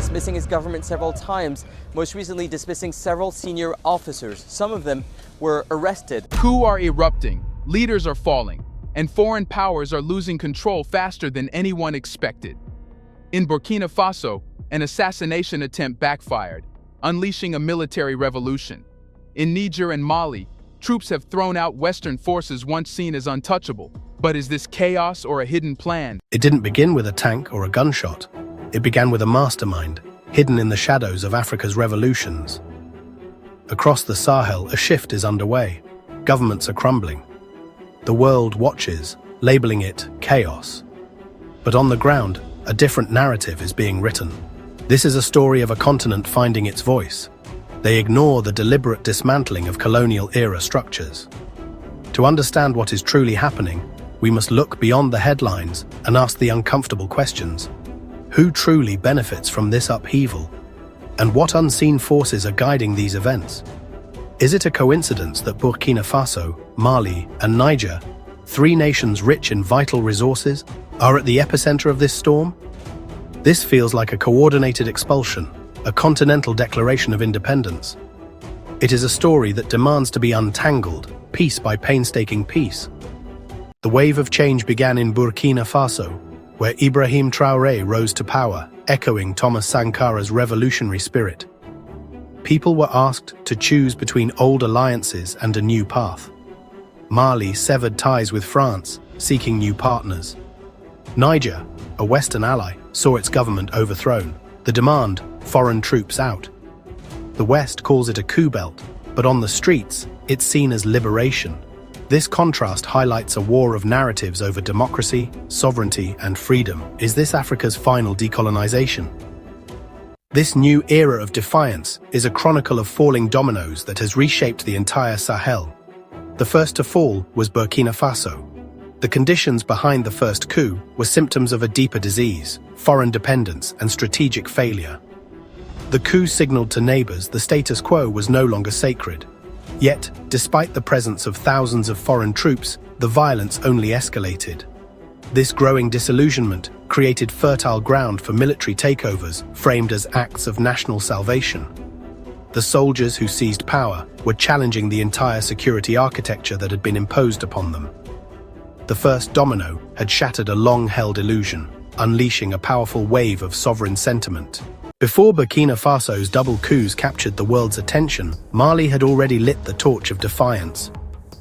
dismissing his government several times, most recently dismissing several senior officers. Some of them were arrested. Coups are erupting, leaders are falling, and foreign powers are losing control faster than anyone expected. In Burkina Faso, an assassination attempt backfired, unleashing a military revolution. In Niger and Mali, troops have thrown out Western forces once seen as untouchable. But is this chaos or a hidden plan? It didn't begin with a tank or a gunshot. It began with a mastermind, hidden in the shadows of Africa's revolutions. Across the Sahel, a shift is underway. Governments are crumbling. The world watches, labeling it chaos. But on the ground, a different narrative is being written. This is a story of a continent finding its voice. They ignore the deliberate dismantling of colonial-era structures. To understand what is truly happening, we must look beyond the headlines and ask the uncomfortable questions. Who truly benefits from this upheaval? And what unseen forces are guiding these events? Is it a coincidence that Burkina Faso, Mali, and Niger, three nations rich in vital resources, are at the epicenter of this storm? This feels like a coordinated expulsion, a continental declaration of independence. It is a story that demands to be untangled, piece by painstaking piece. The wave of change began in Burkina Faso, where Ibrahim Traoré rose to power, echoing Thomas Sankara's revolutionary spirit. People were asked to choose between old alliances and a new path. Mali severed ties with France, seeking new partners. Niger, a Western ally, saw its government overthrown. The demand, foreign troops out. The West calls it a coup belt, but on the streets, it's seen as liberation. This contrast highlights a war of narratives over democracy, sovereignty, and freedom. Is this Africa's final decolonization? This new era of defiance is a chronicle of falling dominoes that has reshaped the entire Sahel. The first to fall was Burkina Faso. The conditions behind the first coup were symptoms of a deeper disease, foreign dependence, and strategic failure. The coup signaled to neighbors the status quo was no longer sacred. Yet, despite the presence of thousands of foreign troops, the violence only escalated. This growing disillusionment created fertile ground for military takeovers framed as acts of national salvation. The soldiers who seized power were challenging the entire security architecture that had been imposed upon them. The first domino had shattered a long-held illusion, unleashing a powerful wave of sovereign sentiment. Before Burkina Faso's double coups captured the world's attention, Mali had already lit the torch of defiance.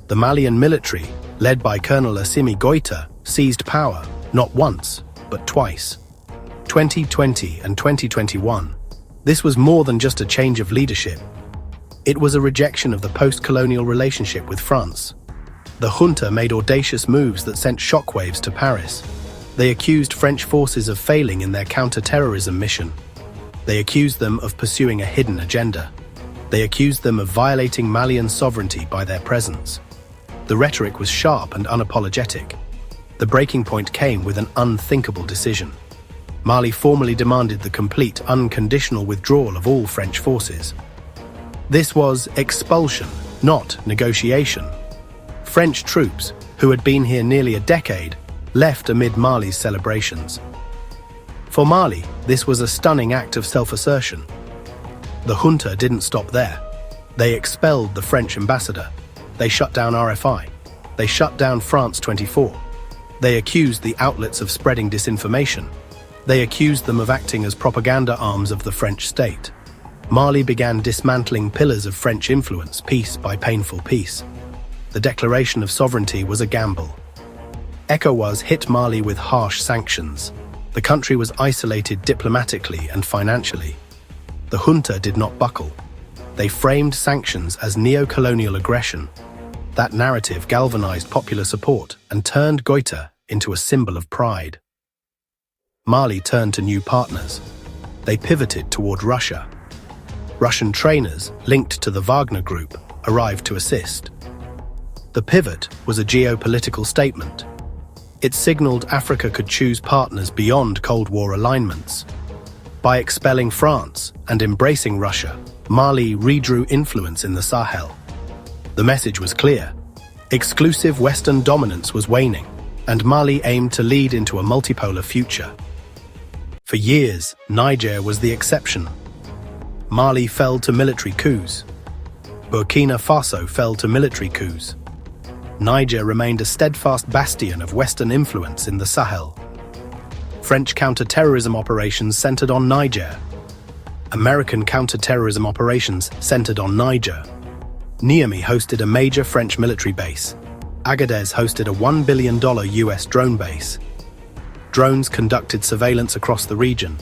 The Malian military, led by Colonel Assimi Goïta, seized power, not once, but twice. 2020 and 2021. This was more than just a change of leadership. It was a rejection of the post-colonial relationship with France. The junta made audacious moves that sent shockwaves to Paris. They accused French forces of failing in their counter-terrorism mission. They accused them of pursuing a hidden agenda. They accused them of violating Malian sovereignty by their presence. The rhetoric was sharp and unapologetic. The breaking point came with an unthinkable decision. Mali formally demanded the complete, unconditional withdrawal of all French forces. This was expulsion, not negotiation. French troops, who had been here nearly a decade, left amid Mali's celebrations. For Mali, this was a stunning act of self-assertion. The junta didn't stop there. They expelled the French ambassador. They shut down RFI. They shut down France 24. They accused the outlets of spreading disinformation. They accused them of acting as propaganda arms of the French state. Mali began dismantling pillars of French influence piece by painful piece. The declaration of sovereignty was a gamble. ECOWAS hit Mali with harsh sanctions. The country was isolated diplomatically and financially. The junta did not buckle. They framed sanctions as neo-colonial aggression. That narrative galvanized popular support and turned Goïta into a symbol of pride. Mali turned to new partners. They pivoted toward Russia. Russian trainers, linked to the Wagner Group, arrived to assist. The pivot was a geopolitical statement. It signaled Africa could choose partners beyond Cold War alignments. By expelling France and embracing Russia, Mali redrew influence in the Sahel. The message was clear. Exclusive Western dominance was waning, and Mali aimed to lead into a multipolar future. For years, Niger was the exception. Mali fell to military coups. Burkina Faso fell to military coups. Niger remained a steadfast bastion of Western influence in the Sahel. French counter-terrorism operations centered on Niger. American counter-terrorism operations centered on Niger. Niamey hosted a major French military base. Agadez hosted a $1 billion US drone base. Drones conducted surveillance across the region.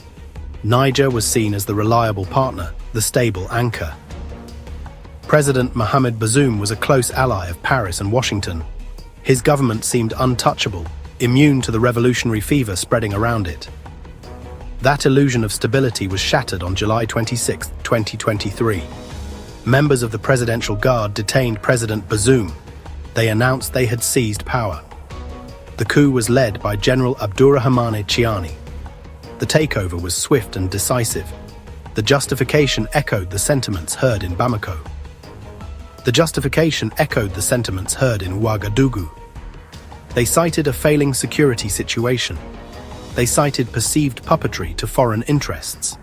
Niger was seen as the reliable partner, the stable anchor. President Mohamed Bazoum was a close ally of Paris and Washington. His government seemed untouchable, immune to the revolutionary fever spreading around it. That illusion of stability was shattered on July 26, 2023. Members of the Presidential Guard detained President Bazoum. They announced they had seized power. The coup was led by General Abdourahmane Chiani. The takeover was swift and decisive. The justification echoed the sentiments heard in Bamako. The justification echoed the sentiments heard in Ouagadougou. They cited a failing security situation. They cited perceived puppetry to foreign interests.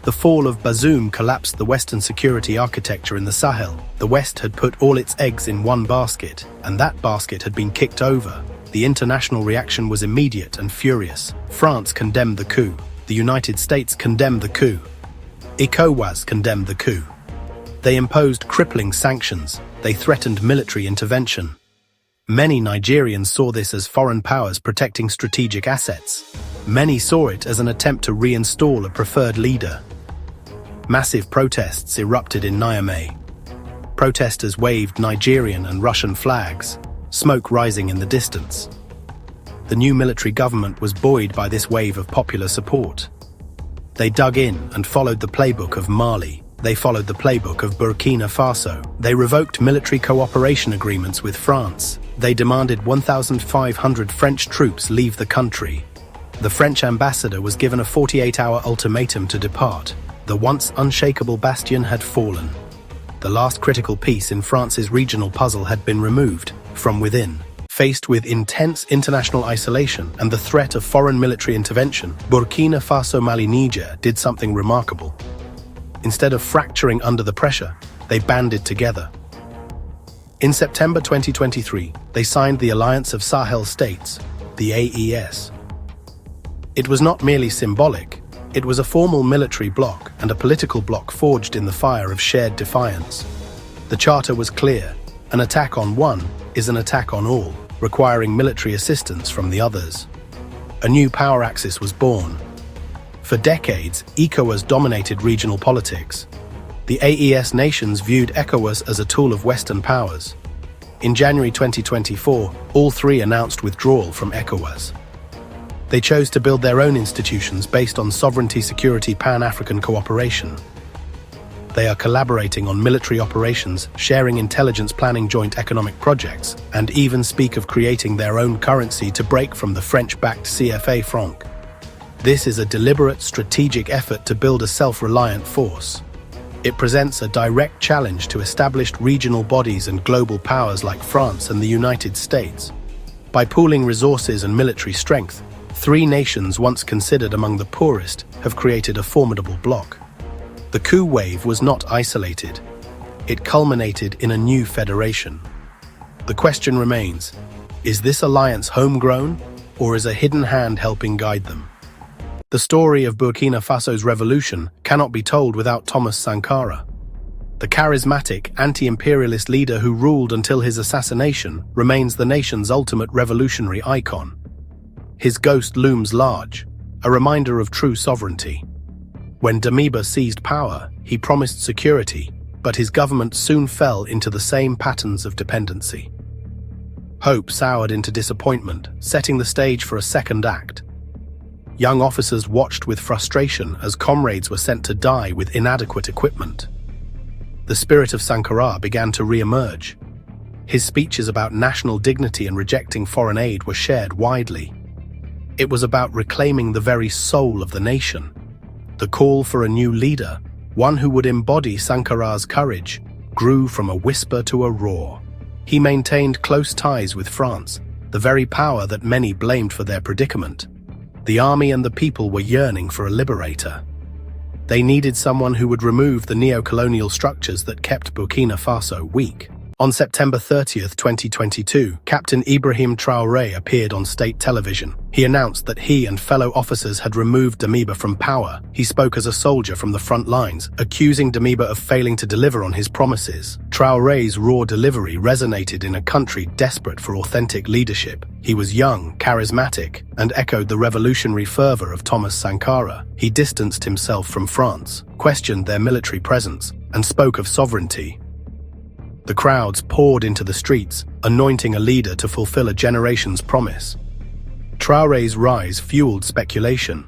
The fall of Bazoum collapsed the Western security architecture in the Sahel. The West had put all its eggs in one basket, and that basket had been kicked over. The international reaction was immediate and furious. France condemned the coup. The United States condemned the coup. ECOWAS condemned the coup. They imposed crippling sanctions. They threatened military intervention. Many Nigerians saw this as foreign powers protecting strategic assets. Many saw it as an attempt to reinstall a preferred leader. Massive protests erupted in Niamey. Protesters waved Nigerian and Russian flags, smoke rising in the distance. The new military government was buoyed by this wave of popular support. They dug in and followed the playbook of Mali. They followed the playbook of Burkina Faso. They revoked military cooperation agreements with France. They demanded 1,500 French troops leave the country. The French ambassador was given a 48-hour ultimatum to depart. The once unshakable Bastion had fallen. The last critical piece in France's regional puzzle had been removed from within. Faced with intense international isolation and the threat of foreign military intervention, Burkina Faso, Mali, Niger did something remarkable. Instead of fracturing under the pressure, they banded together. In September 2023, they signed the Alliance of Sahel States, the AES. It was not merely symbolic, it was a formal military bloc and a political bloc forged in the fire of shared defiance. The charter was clear: an attack on one is an attack on all, requiring military assistance from the others. A new power axis was born. For decades, ECOWAS dominated regional politics. The AES nations viewed ECOWAS as a tool of Western powers. In January 2024, all three announced withdrawal from ECOWAS. They chose to build their own institutions based on sovereignty, security, Pan-African cooperation. They are collaborating on military operations, sharing intelligence, planning joint economic projects, and even speak of creating their own currency to break from the French-backed CFA franc. This is a deliberate, strategic effort to build a self-reliant force. It presents a direct challenge to established regional bodies and global powers like France and the United States. By pooling resources and military strength, three nations once considered among the poorest have created a formidable bloc. The coup wave was not isolated. It culminated in a new federation. The question remains, is this alliance homegrown, or is a hidden hand helping guide them? The story of Burkina Faso's revolution cannot be told without Thomas Sankara. The charismatic, anti-imperialist leader who ruled until his assassination remains the nation's ultimate revolutionary icon. His ghost looms large, a reminder of true sovereignty. When Damiba seized power, he promised security, but his government soon fell into the same patterns of dependency. Hope soured into disappointment, setting the stage for a second act. Young officers watched with frustration as comrades were sent to die with inadequate equipment. The spirit of Sankara began to re-emerge. His speeches about national dignity and rejecting foreign aid were shared widely. It was about reclaiming the very soul of the nation. The call for a new leader, one who would embody Sankara's courage, grew from a whisper to a roar. He maintained close ties with France, the very power that many blamed for their predicament. The army and the people were yearning for a liberator. They needed someone who would remove the neo-colonial structures that kept Burkina Faso weak. On September 30th, 2022, Captain Ibrahim Traoré appeared on state television. He announced that he and fellow officers had removed Damiba from power. He spoke as a soldier from the front lines, accusing Damiba of failing to deliver on his promises. Traoré's raw delivery resonated in a country desperate for authentic leadership. He was young, charismatic, and echoed the revolutionary fervor of Thomas Sankara. He distanced himself from France, questioned their military presence, and spoke of sovereignty. The crowds poured into the streets, anointing a leader to fulfill a generation's promise. Traoré's rise fueled speculation.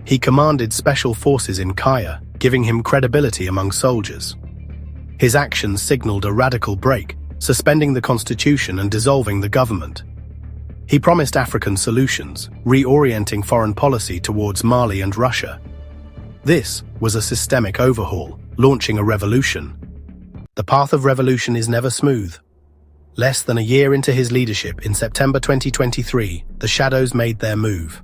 He commanded special forces in Kaya, giving him credibility among soldiers. His actions signaled a radical break, suspending the constitution and dissolving the government. He promised African solutions, reorienting foreign policy towards Mali and Russia. This was a systemic overhaul, launching a revolution. The path of revolution is never smooth. Less than a year into his leadership, in September 2023, the shadows made their move.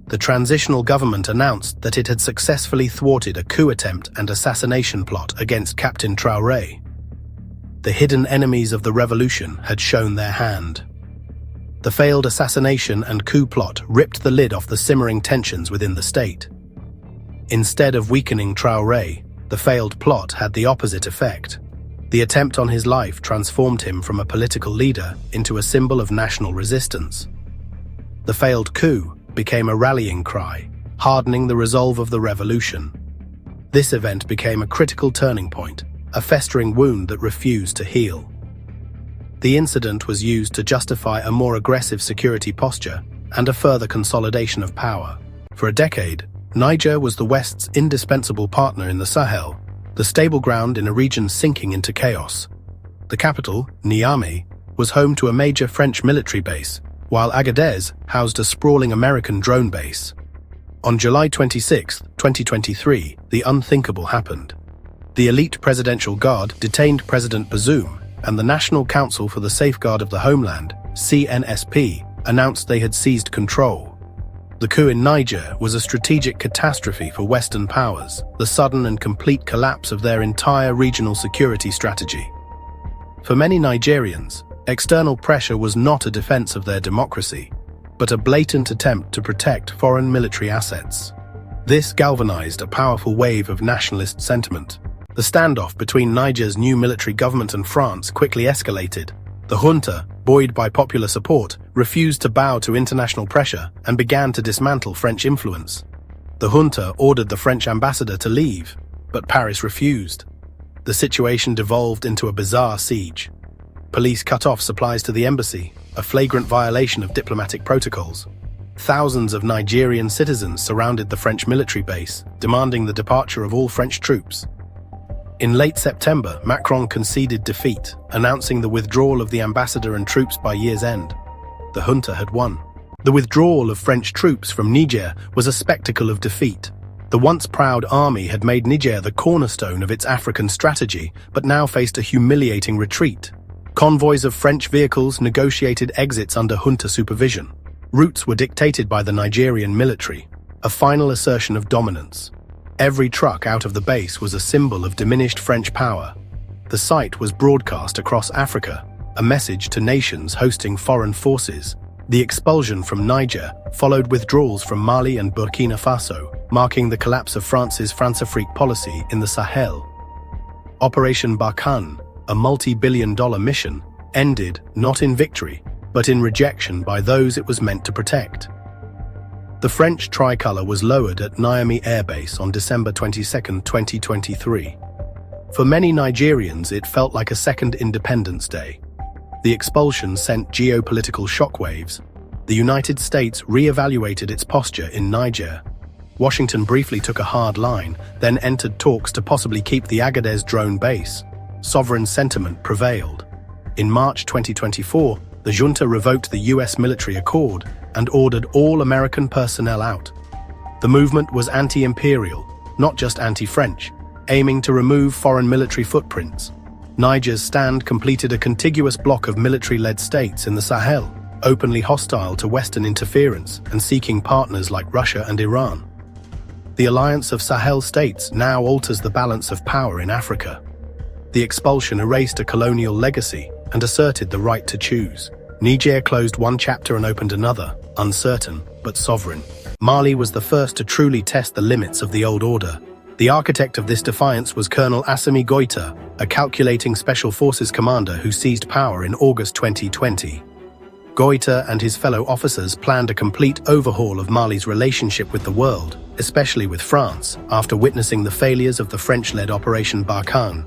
The transitional government announced that it had successfully thwarted a coup attempt and assassination plot against Captain Traoré. The hidden enemies of the revolution had shown their hand. The failed assassination and coup plot ripped the lid off the simmering tensions within the state. Instead of weakening Traoré, the failed plot had the opposite effect. The attempt on his life transformed him from a political leader into a symbol of national resistance. The failed coup became a rallying cry, hardening the resolve of the revolution. This event became a critical turning point, a festering wound that refused to heal. The incident was used to justify a more aggressive security posture and a further consolidation of power. For a decade, Niger was the West's indispensable partner in the Sahel, the stable ground in a region sinking into chaos. The capital, Niamey, was home to a major French military base, while Agadez housed a sprawling American drone base. On July 26, 2023, the unthinkable happened. The elite presidential guard detained President Bazoum, and the National Council for the Safeguard of the Homeland, CNSP, announced they had seized control. The coup in Niger was a strategic catastrophe for Western powers, the sudden and complete collapse of their entire regional security strategy. For many Nigerians, external pressure was not a defense of their democracy, but a blatant attempt to protect foreign military assets. This galvanized a powerful wave of nationalist sentiment. The standoff between Niger's new military government and France quickly escalated. The junta, buoyed by popular support, refused to bow to international pressure and began to dismantle French influence. The junta ordered the French ambassador to leave, but Paris refused. The situation devolved into a bizarre siege. Police cut off supplies to the embassy, a flagrant violation of diplomatic protocols. Thousands of Nigerian citizens surrounded the French military base, demanding the departure of all French troops. In late September, Macron conceded defeat, announcing the withdrawal of the ambassador and troops by year's end. The junta had won. The withdrawal of French troops from Niger was a spectacle of defeat. The once proud army had made Niger the cornerstone of its African strategy, but now faced a humiliating retreat. Convoys of French vehicles negotiated exits under junta supervision. Routes were dictated by the Nigerian military, a final assertion of dominance. Every truck out of the base was a symbol of diminished French power. The sight was broadcast across Africa, a message to nations hosting foreign forces. The expulsion from Niger followed withdrawals from Mali and Burkina Faso, marking the collapse of France's France-Afrique policy in the Sahel. Operation Barkhane, a multi-billion-dollar mission, ended not in victory, but in rejection by those it was meant to protect. The French tricolour was lowered at Niamey Air Base on December 22, 2023. For many Nigerians, it felt like a second Independence Day. The expulsion sent geopolitical shockwaves. The United States re-evaluated its posture in Niger. Washington briefly took a hard line, then entered talks to possibly keep the Agadez drone base. Sovereign sentiment prevailed. In March 2024, the junta revoked the US military accord and ordered all American personnel out. The movement was anti-imperial, not just anti-French, aiming to remove foreign military footprints. Niger's stand completed a contiguous block of military-led states in the Sahel, openly hostile to Western interference and seeking partners like Russia and Iran. The alliance of Sahel states now alters the balance of power in Africa. The expulsion erased a colonial legacy and asserted the right to choose. Niger closed one chapter and opened another, uncertain but sovereign. Mali was the first to truly test the limits of the old order. The architect of this defiance was Colonel Assimi Goïta, a calculating special forces commander who seized power in August 2020. Goïta and his fellow officers planned a complete overhaul of Mali's relationship with the world, especially with France, after witnessing the failures of the French-led Operation Barkhane.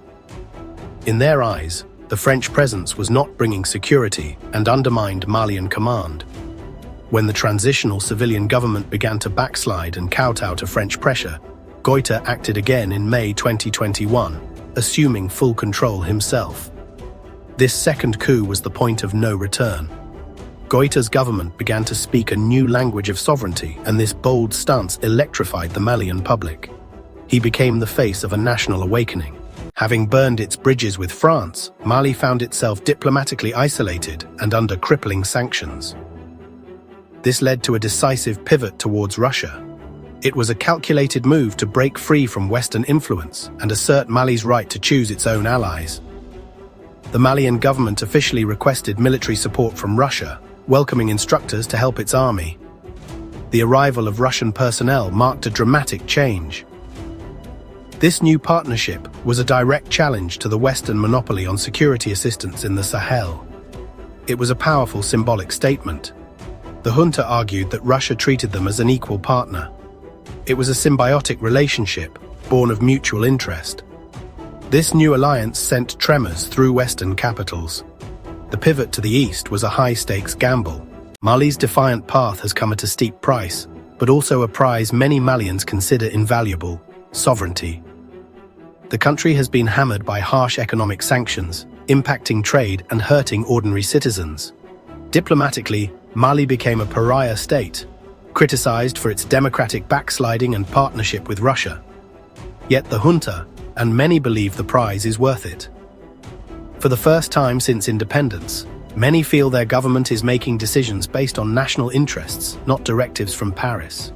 In their eyes, the French presence was not bringing security and undermined Malian command. When the transitional civilian government began to backslide and kowtow to French pressure, Goïta acted again in May 2021, assuming full control himself. This second coup was the point of no return. Goïta's government began to speak a new language of sovereignty, and this bold stance electrified the Malian public. He became the face of a national awakening. Having burned its bridges with France, Mali found itself diplomatically isolated and under crippling sanctions. This led to a decisive pivot towards Russia. It was a calculated move to break free from Western influence and assert Mali's right to choose its own allies. The Malian government officially requested military support from Russia, welcoming instructors to help its army. The arrival of Russian personnel marked a dramatic change. This new partnership was a direct challenge to the Western monopoly on security assistance in the Sahel. It was a powerful symbolic statement. The junta argued that Russia treated them as an equal partner. It was a symbiotic relationship, born of mutual interest. This new alliance sent tremors through Western capitals. The pivot to the east was a high-stakes gamble. Mali's defiant path has come at a steep price, but also a prize many Malians consider invaluable: sovereignty. The country has been hammered by harsh economic sanctions, impacting trade and hurting ordinary citizens. Diplomatically, Mali became a pariah state, criticized for its democratic backsliding and partnership with Russia. Yet the junta, and many believe the prize is worth it. For the first time since independence, many feel their government is making decisions based on national interests, not directives from Paris.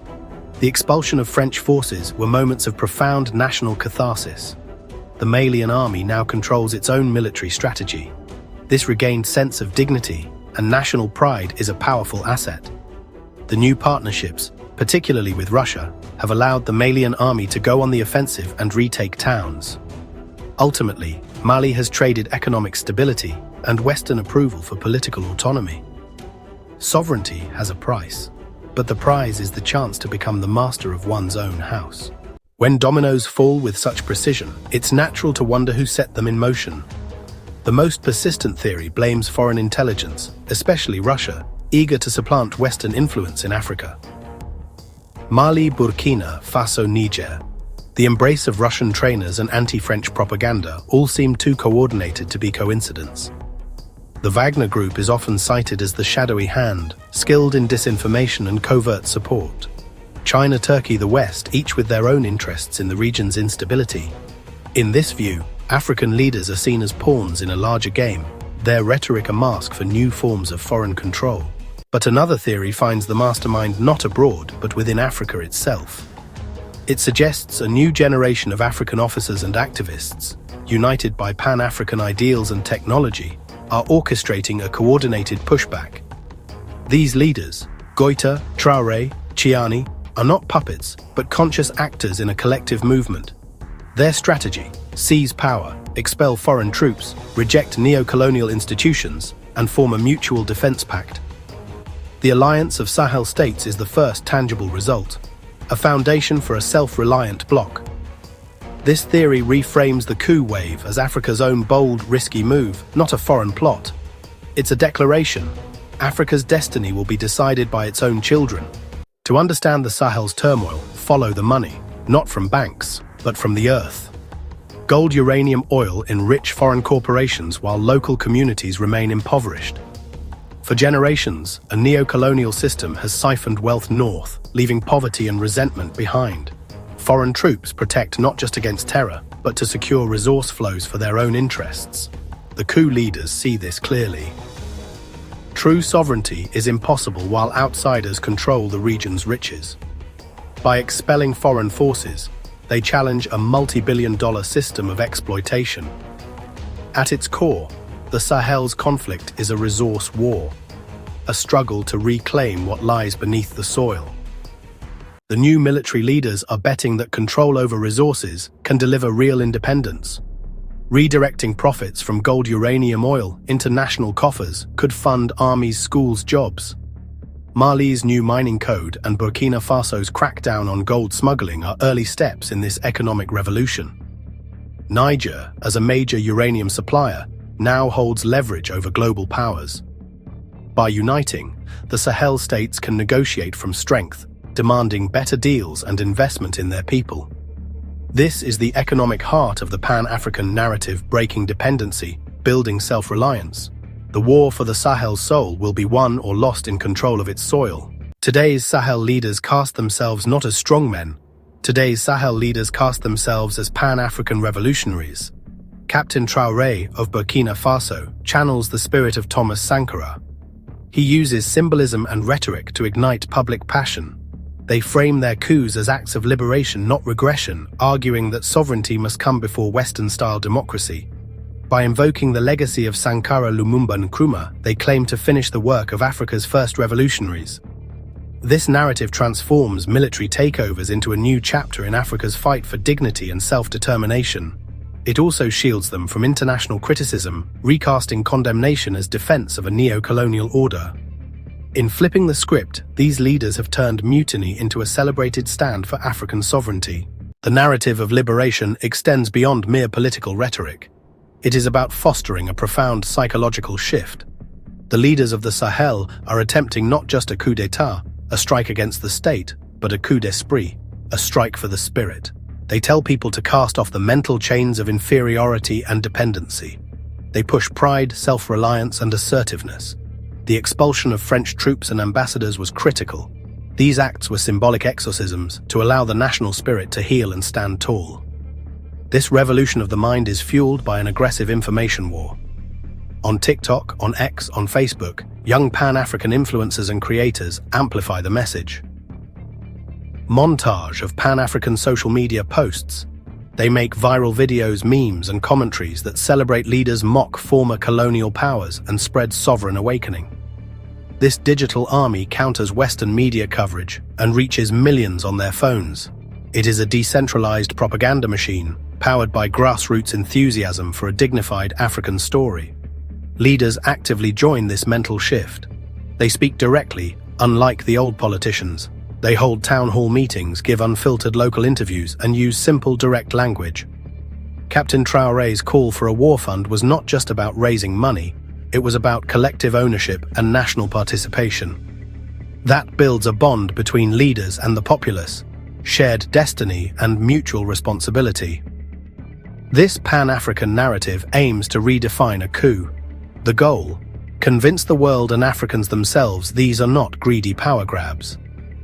The expulsion of French forces were moments of profound national catharsis. The Malian army now controls its own military strategy. This regained sense of dignity and national pride is a powerful asset. The new partnerships, particularly with Russia, have allowed the Malian army to go on the offensive and retake towns. Ultimately, Mali has traded economic stability and Western approval for political autonomy. Sovereignty has a price, but the prize is the chance to become the master of one's own house. When dominoes fall with such precision, it's natural to wonder who set them in motion. The most persistent theory blames foreign intelligence, especially Russia, eager to supplant Western influence in Africa. Mali, Burkina Faso, Niger. The embrace of Russian trainers and anti-French propaganda all seem too coordinated to be coincidence. The Wagner Group is often cited as the shadowy hand, skilled in disinformation and covert support. China, Turkey, the West, each with their own interests in the region's instability. In this view, African leaders are seen as pawns in a larger game, their rhetoric a mask for new forms of foreign control. But another theory finds the mastermind not abroad, but within Africa itself. It suggests a new generation of African officers and activists, united by Pan-African ideals and technology, are orchestrating a coordinated pushback. These leaders, Goïta, Traoré, Chiani, are not puppets, but conscious actors in a collective movement. Their strategy: seize power, expel foreign troops, reject neo-colonial institutions, and form a mutual defense pact. The alliance of Sahel states is the first tangible result, a foundation for a self-reliant bloc. This theory reframes the coup wave as Africa's own bold, risky move, not a foreign plot. It's a declaration. Africa's destiny will be decided by its own children. To understand the Sahel's turmoil, follow the money, not from banks, but from the earth. Gold, uranium, oil enrich foreign corporations while local communities remain impoverished. For generations, a neo-colonial system has siphoned wealth north, leaving poverty and resentment behind. Foreign troops protect not just against terror, but to secure resource flows for their own interests. The coup leaders see this clearly. True sovereignty is impossible while outsiders control the region's riches. By expelling foreign forces, they challenge a multi-billion-dollar system of exploitation. At its core, the Sahel's conflict is a resource war, a struggle to reclaim what lies beneath the soil. The new military leaders are betting that control over resources can deliver real independence. Redirecting profits from gold uranium oil into national coffers could fund armies, schools, jobs. Mali's new mining code and Burkina Faso's crackdown on gold smuggling are early steps in this economic revolution. Niger, as a major uranium supplier, now holds leverage over global powers. By uniting, the Sahel states can negotiate from strength, demanding better deals and investment in their people. This is the economic heart of the Pan-African narrative: breaking dependency, building self-reliance. The war for the Sahel's soul will be won or lost in control of its soil. Today's Sahel leaders cast themselves not as strongmen. Today's Sahel leaders cast themselves as Pan-African revolutionaries. Captain Traoré of Burkina Faso channels the spirit of Thomas Sankara. He uses symbolism and rhetoric to ignite public passion. They frame their coups as acts of liberation, not regression, arguing that sovereignty must come before Western-style democracy. By invoking the legacy of Sankara, Lumumba and Nkrumah, they claim to finish the work of Africa's first revolutionaries. This narrative transforms military takeovers into a new chapter in Africa's fight for dignity and self-determination. It also shields them from international criticism, recasting condemnation as defense of a neo-colonial order. In flipping the script, these leaders have turned mutiny into a celebrated stand for African sovereignty. The narrative of liberation extends beyond mere political rhetoric. It is about fostering a profound psychological shift. The leaders of the Sahel are attempting not just a coup d'état, a strike against the state, but a coup d'esprit, a strike for the spirit. They tell people to cast off the mental chains of inferiority and dependency. They push pride, self-reliance, and assertiveness. The expulsion of French troops and ambassadors was critical. These acts were symbolic exorcisms to allow the national spirit to heal and stand tall. This revolution of the mind is fueled by an aggressive information war. On TikTok, on X, on Facebook, young Pan-African influencers and creators amplify the message. Montage of Pan-African social media posts. They make viral videos, memes, and commentaries that celebrate leaders, mock former colonial powers, and spread sovereign awakening. This digital army counters Western media coverage and reaches millions on their phones. It is a decentralized propaganda machine, powered by grassroots enthusiasm for a dignified African story. Leaders actively join this mental shift. They speak directly, unlike the old politicians. They hold town hall meetings, give unfiltered local interviews, and use simple, direct language. Captain Traoré's call for a war fund was not just about raising money, it was about collective ownership and national participation. That builds a bond between leaders and the populace, shared destiny and mutual responsibility. This Pan-African narrative aims to redefine a coup. The goal: convince the world and Africans themselves these are not greedy power grabs.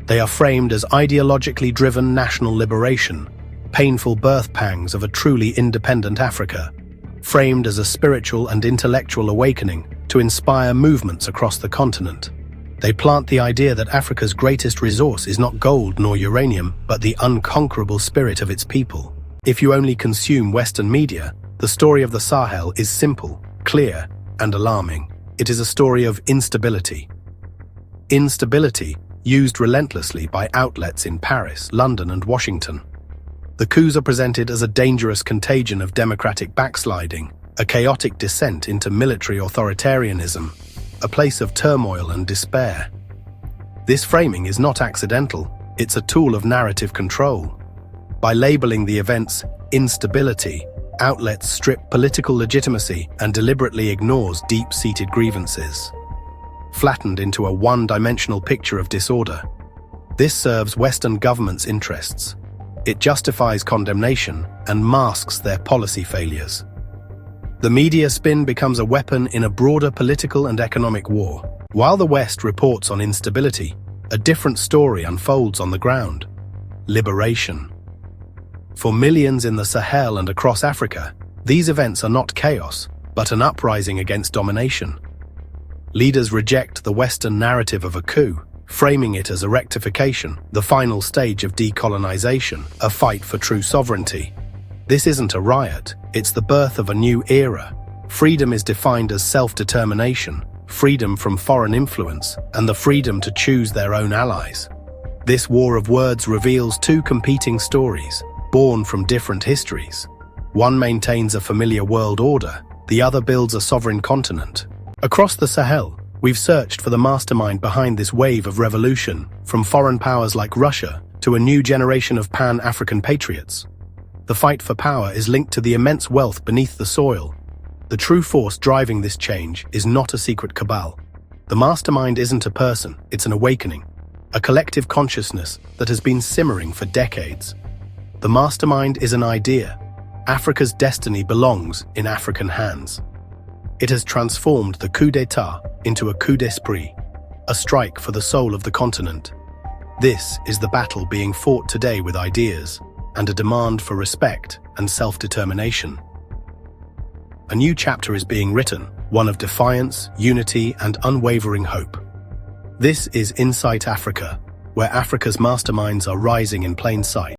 They are framed as ideologically driven national liberation, painful birth pangs of a truly independent Africa, framed as a spiritual and intellectual awakening to inspire movements across the continent. They plant the idea that Africa's greatest resource is not gold nor uranium, but the unconquerable spirit of its people. If you only consume Western media, the story of the Sahel is simple, clear, and alarming. It is a story of instability. Instability used relentlessly by outlets in Paris, London, and Washington. The coups are presented as a dangerous contagion of democratic backsliding, a chaotic descent into military authoritarianism, a place of turmoil and despair. This framing is not accidental, it's a tool of narrative control. By labeling the events instability, outlets strip political legitimacy and deliberately ignores deep-seated grievances, flattened into a one-dimensional picture of disorder. This serves Western governments' interests. It justifies condemnation and masks their policy failures. The media spin becomes a weapon in a broader political and economic war. While the West reports on instability, a different story unfolds on the ground: liberation. For millions in the Sahel and across Africa, these events are not chaos, but an uprising against domination. Leaders reject the Western narrative of a coup, framing it as a rectification, the final stage of decolonization, a fight for true sovereignty. This isn't a riot, it's the birth of a new era. Freedom is defined as self-determination, freedom from foreign influence, and the freedom to choose their own allies. This war of words reveals two competing stories, born from different histories. One maintains a familiar world order, the other builds a sovereign continent. Across the Sahel, we've searched for the mastermind behind this wave of revolution, from foreign powers like Russia to a new generation of Pan-African patriots. The fight for power is linked to the immense wealth beneath the soil. The true force driving this change is not a secret cabal. The mastermind isn't a person, it's an awakening, a collective consciousness that has been simmering for decades. The mastermind is an idea. Africa's destiny belongs in African hands. It has transformed the coup d'etat into a coup d'esprit, a strike for the soul of the continent. This is the battle being fought today with ideas and a demand for respect and self-determination. A new chapter is being written, one of defiance, unity, and unwavering hope. This is Insight Africa, where Africa's masterminds are rising in plain sight.